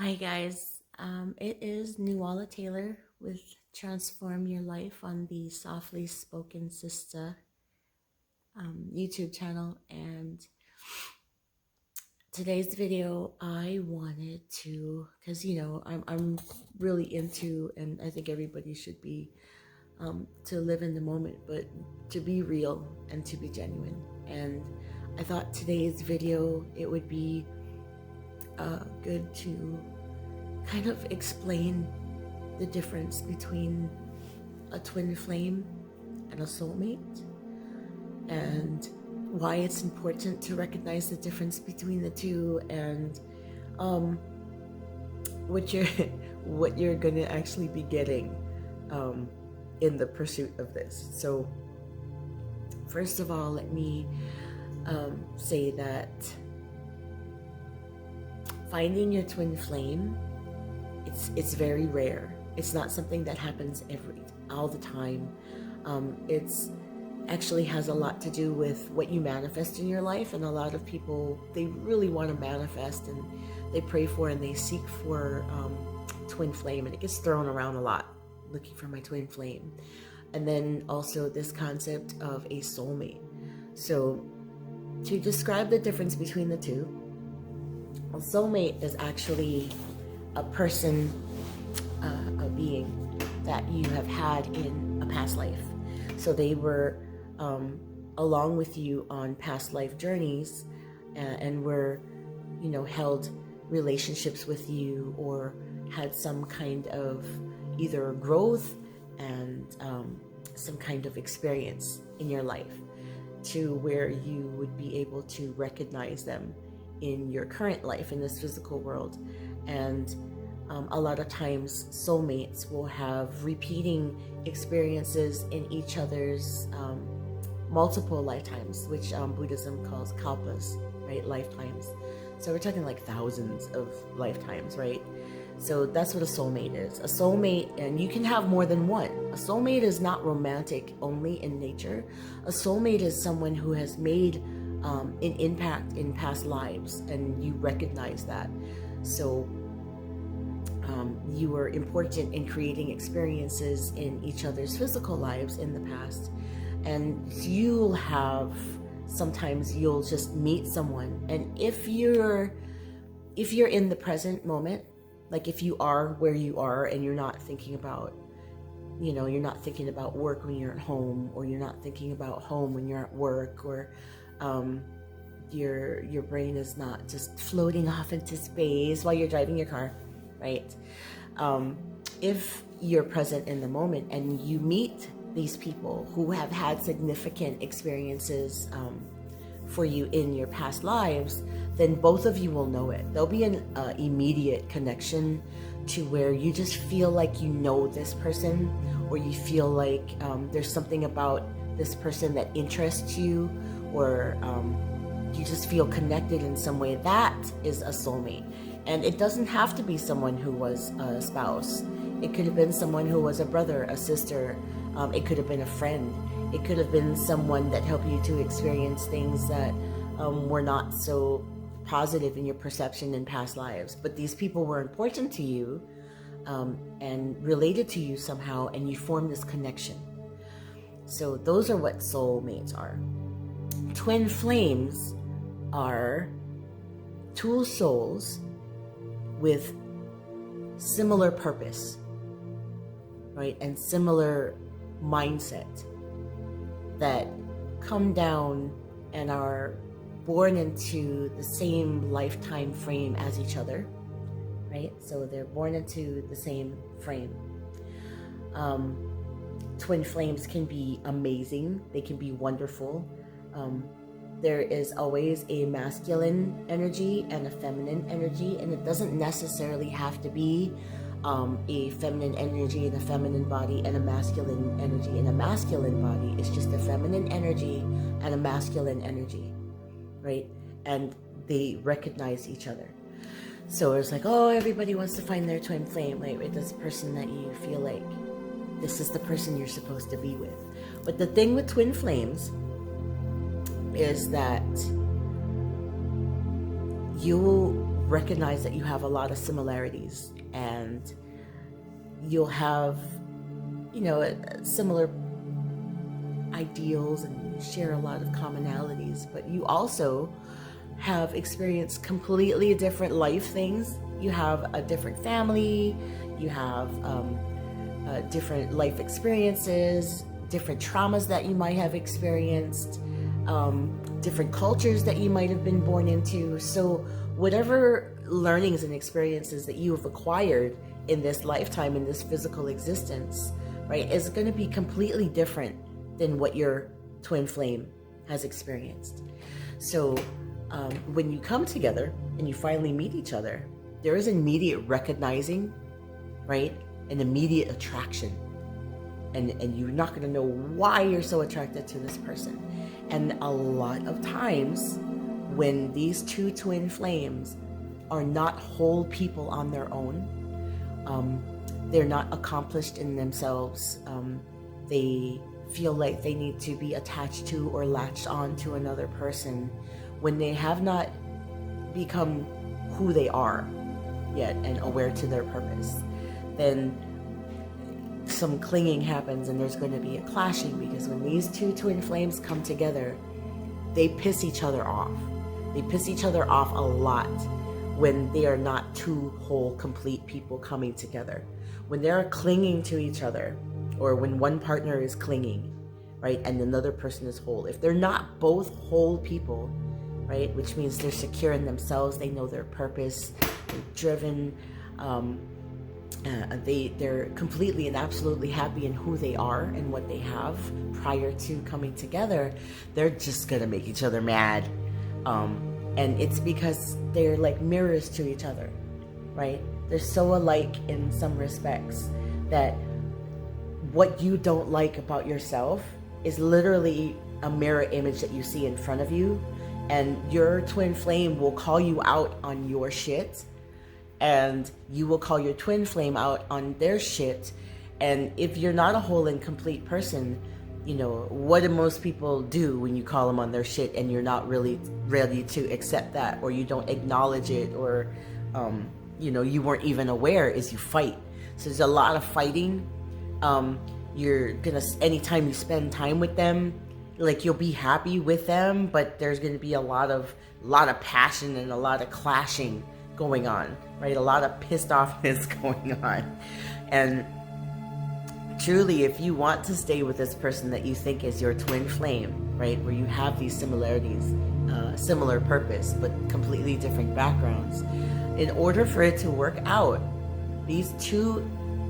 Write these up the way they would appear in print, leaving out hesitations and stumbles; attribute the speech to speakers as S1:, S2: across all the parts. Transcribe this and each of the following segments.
S1: Hi guys, it is Nuala Taylor with Transform Your Life on the Softly Spoken Sister YouTube channel, and today's video I wanted to, because I'm really into, and I think everybody should be, to live in the moment, but to be real and to be genuine. And I thought today's video it would be good to kind of explain the difference between a twin flame and a soulmate, and why it's important to recognize the difference between the two, and what you're what you're gonna actually be getting in the pursuit of this. So first of all, let me say that finding your twin flame, it's very rare. It's not something that happens all the time. It's actually has a lot to do with what you manifest in your life, and a lot of people, they really want to manifest, and they pray for and they seek for twin flame, and it gets thrown around a lot, looking for my twin flame. And then also this concept of a soulmate. So to describe the difference between the two, a soulmate is actually a person, a being that you have had in a past life. So they were along with you on past life journeys, and were, held relationships with you, or had some kind of either growth and some kind of experience in your life, to where you would be able to recognize them in your current life in this physical world. And a lot of times soulmates will have repeating experiences in each other's multiple lifetimes, which Buddhism calls kalpas, right? Lifetimes. So we're talking like thousands of lifetimes, right? So that's what a soulmate is. A soulmate, and you can have more than one. A soulmate is not romantic only in nature. A soulmate is someone who has made an impact in past lives, and you recognize that. So you were important in creating experiences in each other's physical lives in the past. And sometimes you'll just meet someone, and if you're in the present moment, like if you are where you are and you're not thinking about, you're not thinking about work when you're at home, or you're not thinking about home when you're at work, or your brain is not just floating off into space while you're driving your car, right? If you're present in the moment and you meet these people who have had significant experiences for you in your past lives, then both of you will know it. There'll be an immediate connection to where you just feel like you know this person, or you feel like there's something about this person that interests you, or you just feel connected in some way. That is a soulmate. And it doesn't have to be someone who was a spouse. It could have been someone who was a brother, a sister. It could have been a friend. It could have been someone that helped you to experience things that were not so positive in your perception in past lives. But these people were important to you, and related to you somehow, and you formed this connection. So those are what soulmates are. Twin flames are two souls with similar purpose, right, and similar mindset, that come down and are born into the same lifetime frame as each other, right? So they're born into the same frame. Twin flames can be amazing. They can be wonderful. There is always a masculine energy and a feminine energy, and it doesn't necessarily have to be a feminine energy in a feminine body and a masculine energy in a masculine body. It's just a feminine energy and a masculine energy, right? And they recognize each other. So it's like, oh, everybody wants to find their twin flame, right? This person that you feel like this is the person you're supposed to be with. But the thing with twin flames is that you recognize that you have a lot of similarities, and you'll have, you know, similar ideals and share a lot of commonalities, but you also have experienced completely different life things. You have a different family, you have different life experiences, different traumas that you might have experienced, different cultures that you might have been born into. So whatever learnings and experiences that you have acquired in this lifetime, in this physical existence, right, is going to be completely different than what your twin flame has experienced. So when you come together and you finally meet each other, there is immediate recognizing, right, an immediate attraction. And you're not going to know why you're so attracted to this person. And a lot of times when these two twin flames are not whole people on their own, they're not accomplished in themselves, they feel like they need to be attached to or latched on to another person when they have not become who they are yet and aware to their purpose, then some clinging happens and there's going to be a clashing, because when these two twin flames come together, they piss each other off. They piss each other off a lot when they are not two whole, complete people coming together. When they're clinging to each other, or when one partner is clinging, right, and another person is whole. If they're not both whole people, right, which means they're secure in themselves, they know their purpose, they're driven, they're completely and absolutely happy in who they are and what they have prior to coming together, they're just gonna make each other mad. And it's because they're like mirrors to each other, right? They're so alike in some respects that what you don't like about yourself is literally a mirror image that you see in front of you, and your twin flame will call you out on your shit, and you will call your twin flame out on their shit. And if you're not a whole and complete person, you know, what do most people do when you call them on their shit and you're not really ready to accept that, or you don't acknowledge it, or you know, you weren't even aware, is you fight. So there's a lot of fighting. You're gonna, anytime you spend time with them, like, you'll be happy with them, but there's gonna be a lot of passion and a lot of clashing going on, right? A lot of pissed offness going on. And truly, if you want to stay with this person that you think is your twin flame, right, where you have these similarities, similar purpose, but completely different backgrounds, in order for it to work out, these two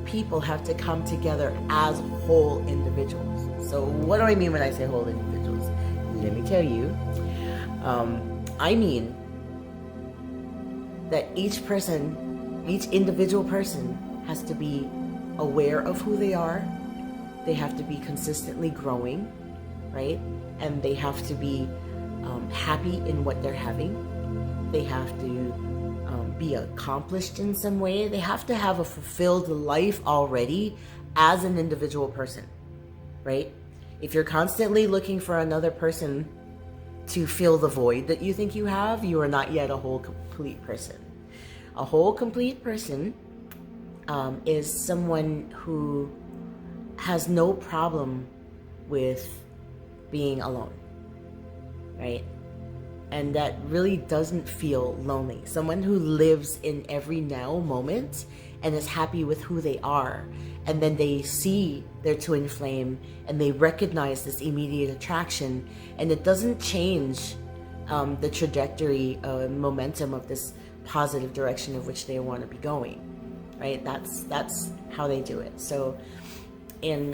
S1: people have to come together as whole individuals. So what do I mean when I say whole individuals? Let me tell you. I mean that each individual person has to be aware of who they are. They have to be consistently growing, right? And they have to be happy in what they're having. They have to be accomplished in some way. They have to have a fulfilled life already as an individual person, right? If you're constantly looking for another person to fill the void that you think you have, you are not yet a whole complete person. A whole complete person is someone who has no problem with being alone, right? And that really doesn't feel lonely. Someone who lives in every now moment and is happy with who they are. And then they see their twin flame and they recognize this immediate attraction, and it doesn't change the trajectory, momentum of this positive direction of which they want to be going, right? That's how they do it. So in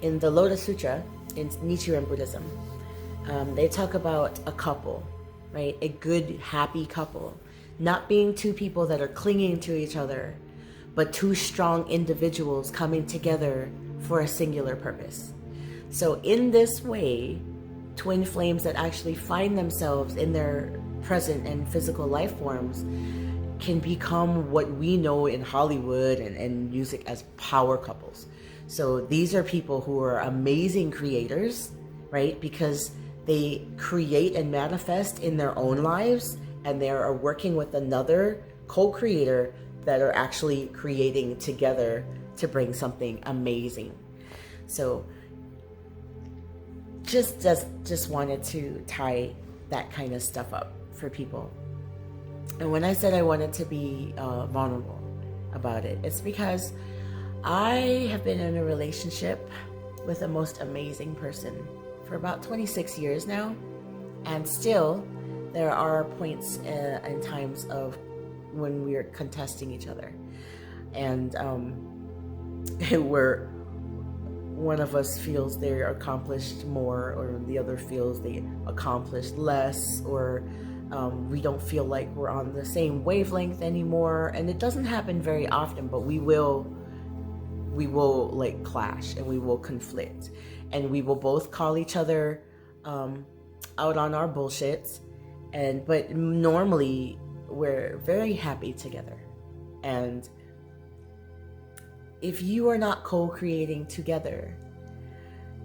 S1: the Lotus Sutra, in Nichiren Buddhism, they talk about a couple, right? A good, happy couple, not being two people that are clinging to each other, but two strong individuals coming together for a singular purpose. So in this way, twin flames that actually find themselves in their present and physical life forms can become what we know in Hollywood and music as power couples. So these are people who are amazing creators, right? Because they create and manifest in their own lives, and they are working with another co-creator that are actually creating together to bring something amazing. So just wanted to tie that kind of stuff up for people. And when I said I wanted to be vulnerable about it, it's because I have been in a relationship with the most amazing person for about 26 years now, and still there are points and times of when we're contesting each other, and where one of us feels they accomplished more, or the other feels they accomplished less, or we don't feel like we're on the same wavelength anymore. And it doesn't happen very often, but we will like clash, and we will conflict, and we will both call each other out on our bullshit. But normally we're very happy together. And if you are not co-creating together,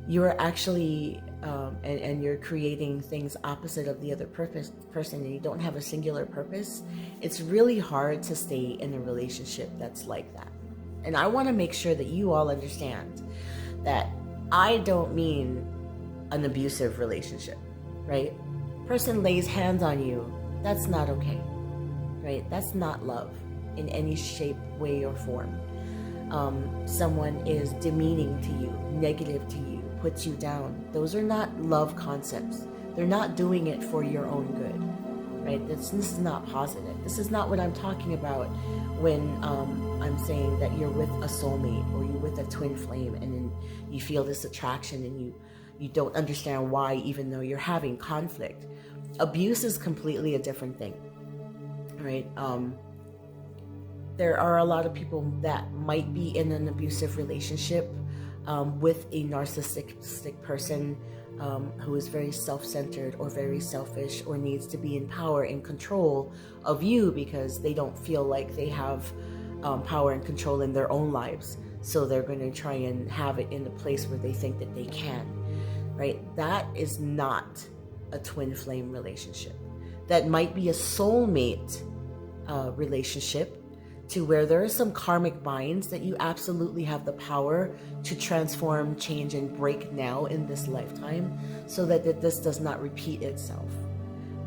S1: you're actually and you're creating things opposite of the other person, and you don't have a singular purpose, it's really hard to stay in a relationship that's like that. And I want to make sure that you all understand that I don't mean an abusive relationship, right? Person lays hands on you, that's not okay, right? That's not love in any shape, way, or form. Someone is demeaning to you, negative to you, puts you down. Those are not love concepts. They're not doing it for your own good, right? This is not positive. This is not what I'm talking about when I'm saying that you're with a soulmate, or you're with a twin flame, and then you feel this attraction, and you don't understand why, even though you're having conflict. Abuse is completely a different thing, right? There are a lot of people that might be in an abusive relationship with a narcissistic person who is very self-centered, or very selfish, or needs to be in power and control of you because they don't feel like they have power and control in their own lives. So they're going to try and have it in a place where they think that they can, right? That is not a twin flame relationship. That might be a soulmate relationship, to where there are some karmic binds that you absolutely have the power to transform, change, and break now in this lifetime, so that this does not repeat itself.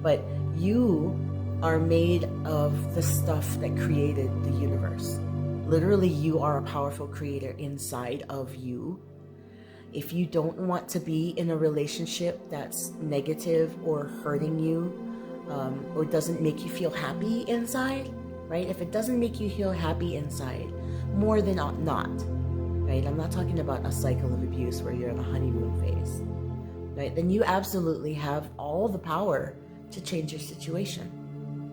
S1: But you are made of the stuff that created the universe. Literally, you are a powerful creator inside of you. If you don't want to be in a relationship that's negative or hurting you, or doesn't make you feel happy inside, right? If it doesn't make you feel happy inside, more than not, right? I'm not talking about a cycle of abuse where you're in the honeymoon phase, right? Then you absolutely have all the power to change your situation.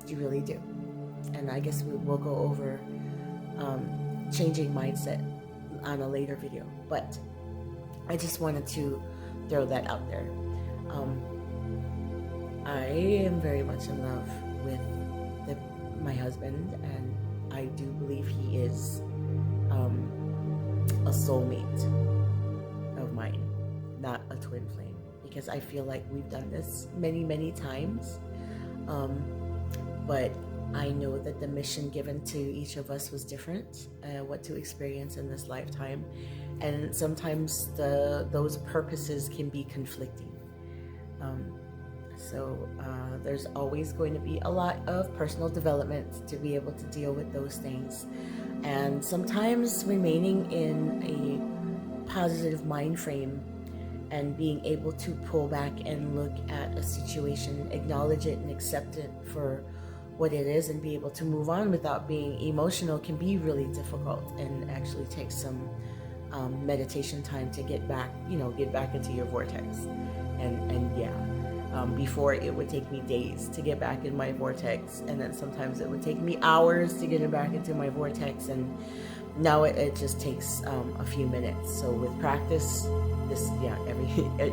S1: You really do. And I guess we'll go over changing mindset on a later video. But I just wanted to throw that out there. I am very much in love with my husband, and I do believe he is a soulmate of mine, not a twin flame, because I feel like we've done this many times, but I know that the mission given to each of us was different, what to experience in this lifetime, and sometimes those purposes can be conflicting. So there's always going to be a lot of personal development to be able to deal with those things. And sometimes remaining in a positive mind frame and being able to pull back and look at a situation, acknowledge it and accept it for what it is, and be able to move on without being emotional can be really difficult, and actually takes some meditation time to get back into your vortex. And yeah. Before, it would take me days to get back in my vortex, and then sometimes it would take me hours to get back into my vortex, and now it just takes a few minutes. So with practice,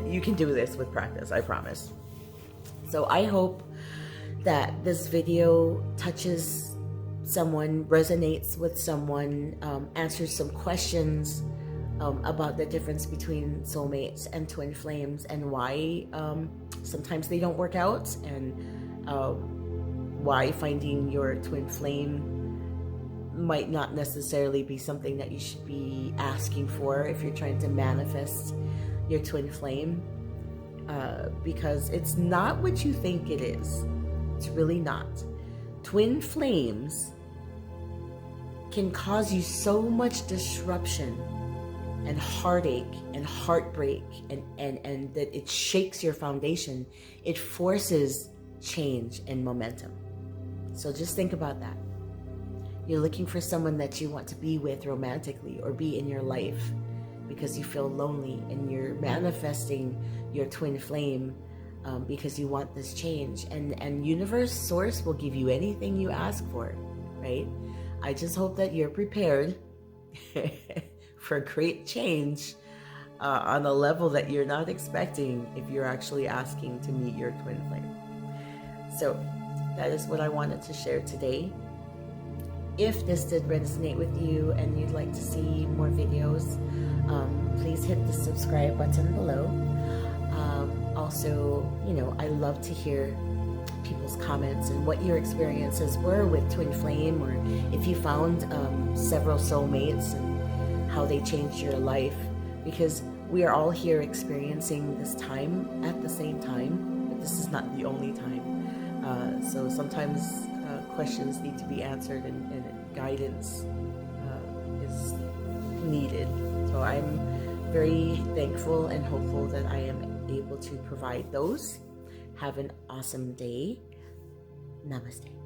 S1: you can do this with practice, I promise. So I hope that this video touches someone, resonates with someone, answers some questions about the difference between soulmates and twin flames, and why sometimes they don't work out, and why finding your twin flame might not necessarily be something that you should be asking for if you're trying to manifest your twin flame, because it's not what you think it is. It's really not. Twin flames can cause you so much disruption and heartache and heartbreak, and that it shakes your foundation. It forces change and momentum. So just think about that. You're looking for someone that you want to be with romantically or be in your life because you feel lonely, and you're manifesting your twin flame because you want this change. And universe, source will give you anything you ask for, right? I just hope that you're prepared for great change on a level that you're not expecting if you're actually asking to meet your twin flame. So that is what I wanted to share today. If this did resonate with you and you'd like to see more videos, please hit the subscribe button below. Also, I love to hear people's comments and what your experiences were with twin flame, or if you found several soulmates and how they changed your life, because we are all here experiencing this time at the same time, but this is not the only time. So sometimes questions need to be answered, and guidance is needed. So I'm very thankful and hopeful that I am able to provide those. Have an awesome day. Namaste.